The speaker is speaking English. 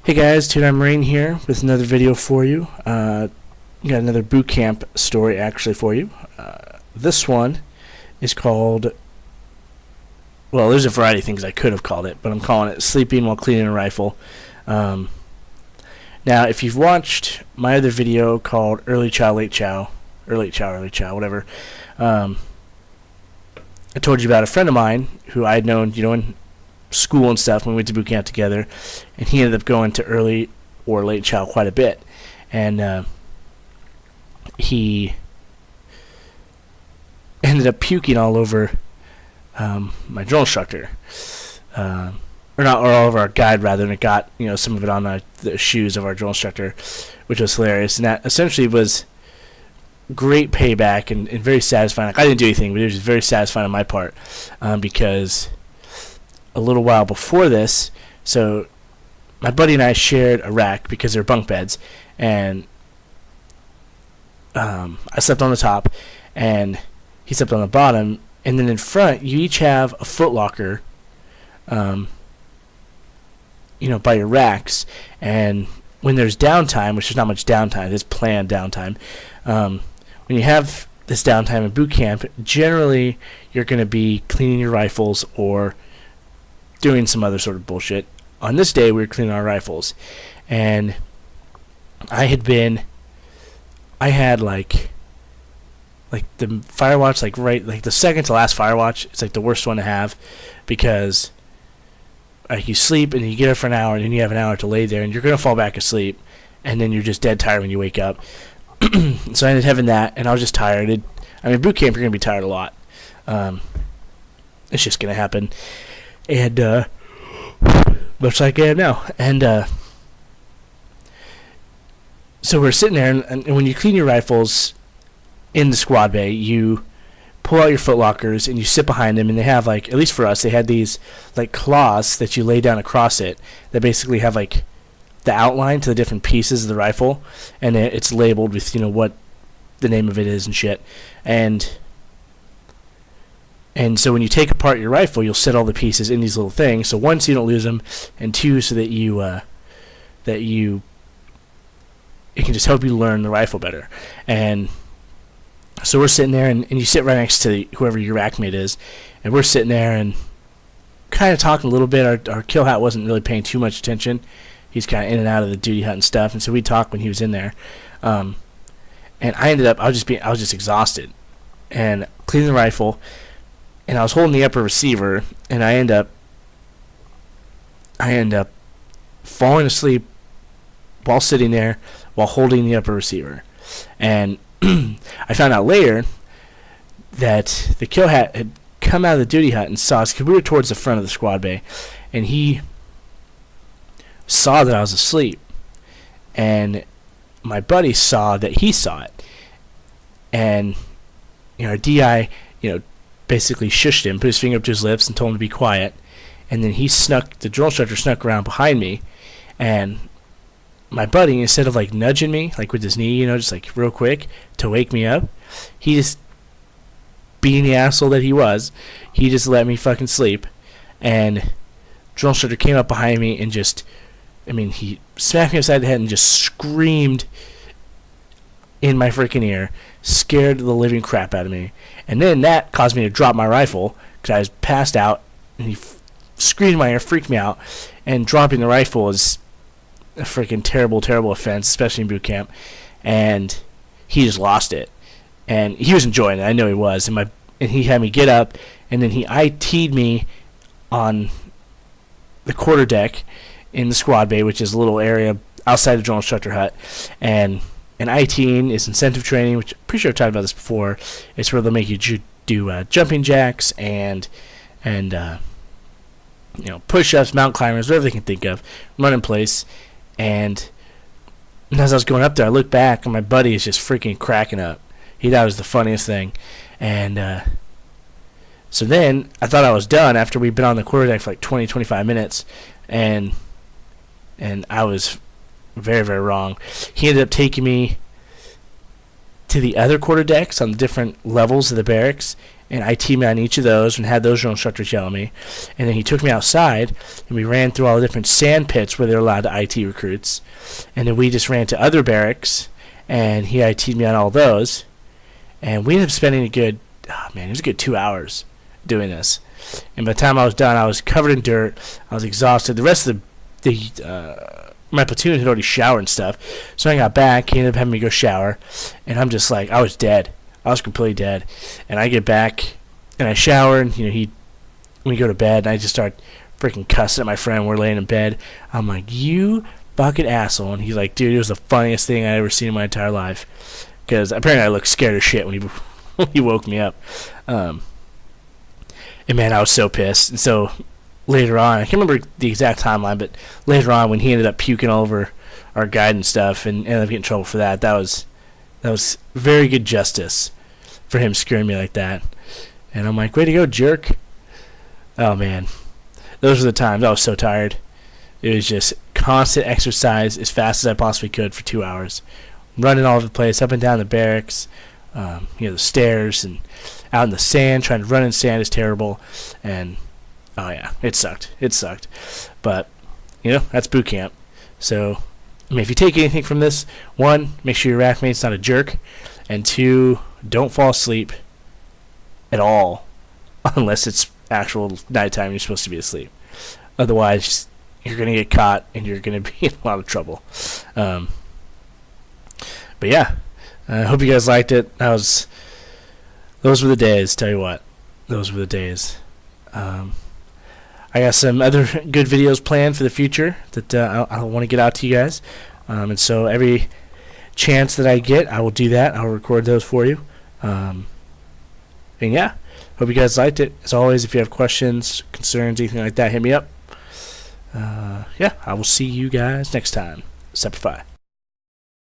Hey guys, Two-Time Marine here with another video for you. Got another boot camp story actually for you. This one is called, well, there's a variety of things I could have called it, but I'm calling it Sleeping While Cleaning a Rifle. Now, if you've watched my other video called Early Chow, Late Chow, or Late Chow, Early Chow, whatever, I told you about a friend of mine who I'd known, in school and stuff when we went to boot camp together, and he ended up going to early or late chow quite a bit, and he ended up puking all over my drill instructor, or all over our guide rather, and it got some of it on the shoes of our drill instructor, which was hilarious, and that essentially was great payback and very satisfying. Like, I didn't do anything, but it was very satisfying on my part, because a little while before this, so my buddy and I shared a rack because they're bunk beds, and I slept on the top and he slept on the bottom, and then in front you each have a foot locker by your racks, and when there's downtime, which is not much downtime, it's planned downtime, when you have this downtime in boot camp, generally you're going to be cleaning your rifles or doing some other sort of bullshit. On this day, we were cleaning our rifles, and I had like the Firewatch, like the second to last Firewatch. It's like the worst one to have, because you sleep and you get up for an hour, and then you have an hour to lay there, and you're gonna fall back asleep, and then you're just dead tired when you wake up. So I ended up having that, and I was just tired. Boot camp, you're gonna be tired a lot. It's just gonna happen. And much like I am now. And so we're sitting there, and when you clean your rifles in the squad bay, you pull out your foot lockers and you sit behind them, and they have, like, at least for us, they had these like claws that you lay down across it that basically have like the outline to the different pieces of the rifle, and it's labeled with what the name of it is and shit. And so when you take apart your rifle, you'll set all the pieces in these little things. So one, so you don't lose them, and two, so that it can just help you learn the rifle better. And so we're sitting there, and you sit right next to whoever your rackmate is, and we're sitting there and kind of talking a little bit. Our kill hat wasn't really paying too much attention. He's kind of in and out of the duty hut and stuff, and so we talked when he was in there. And I ended up, I was just exhausted, and cleaning the rifle. And I was holding the upper receiver, and I end up falling asleep while sitting there while holding the upper receiver. And I found out later that the kill hat had come out of the duty hut and saw us, because we were towards the front of the squad bay, and he saw that I was asleep, and my buddy saw that he saw it, and our DI basically shushed him, put his finger up to his lips, and told him to be quiet. And then the drill instructor snuck around behind me, and my buddy, instead of like nudging me like with his knee, just like real quick to wake me up, he just, being the asshole that he was, he just let me fucking sleep. And drill instructor came up behind me and he smacked me upside the head and just screamed in my freaking ear, scared the living crap out of me. And then that caused me to drop my rifle, because I was passed out, and he screamed in my ear, freaked me out. And dropping the rifle is a freaking terrible, terrible offense, especially in boot camp. And he just lost it, and he was enjoying it. I know he was. And he had me get up, and then he IT'd me on the quarterdeck in the squad bay, which is a little area outside the drill instructor hut. And ITing is incentive training, which I'm pretty sure I've talked about this before. It's where they'll make you do jumping jacks and push-ups, mountain climbers, whatever they can think of, run in place. And as I was going up there, I looked back, and my buddy is just freaking cracking up. He thought it was the funniest thing. And so then I thought I was done after we'd been on the quarterdeck for like 20, 25 minutes, and I was very, very wrong. He ended up taking me to the other quarterdecks on the different levels of the barracks, and I teamed on each of those and had those drill instructors yell at me. And then he took me outside, and we ran through all the different sand pits where they're allowed to IT recruits. And then we just ran to other barracks, and he IT'd me on all those. And we ended up spending it was a good 2 hours doing this. And by the time I was done, I was covered in dirt. I was exhausted. The rest of my platoon had already showered and stuff. So when I got back, he ended up having me go shower. And I'm just like, I was dead. I was completely dead. And I get back, and I shower, and we go to bed, and I just start freaking cussing at my friend. We're laying in bed. I'm like, you fucking asshole. And he's like, dude, it was the funniest thing I ever seen in my entire life. Because apparently I looked scared as shit when he woke me up. And man, I was so pissed. And so later on, I can't remember the exact timeline, but later on when he ended up puking all over our guide and stuff and ended up getting in trouble for that, that was very good justice for him screwing me like that. And I'm like, way to go, jerk. Oh man, those were the times. I was so tired. It was just constant exercise as fast as I possibly could for 2 hours. Running all over the place, up and down the barracks, the stairs, and out in the sand. Trying to run in sand is terrible. And, oh yeah, it sucked. It sucked. But, that's boot camp. So, if you take anything from this, 1, make sure your rack mate's not a jerk. And 2, don't fall asleep at all unless it's actual nighttime and you're supposed to be asleep. Otherwise, you're going to get caught and you're going to be in a lot of trouble. But yeah, I hope you guys liked it. Those were the days, tell you what. Those were the days. I got some other good videos planned for the future that I want to get out to you guys. And so every chance that I get, I will do that. I'll record those for you. And yeah, hope you guys liked it. As always, if you have questions, concerns, anything like that, hit me up. Yeah, I will see you guys next time. Semper Fi.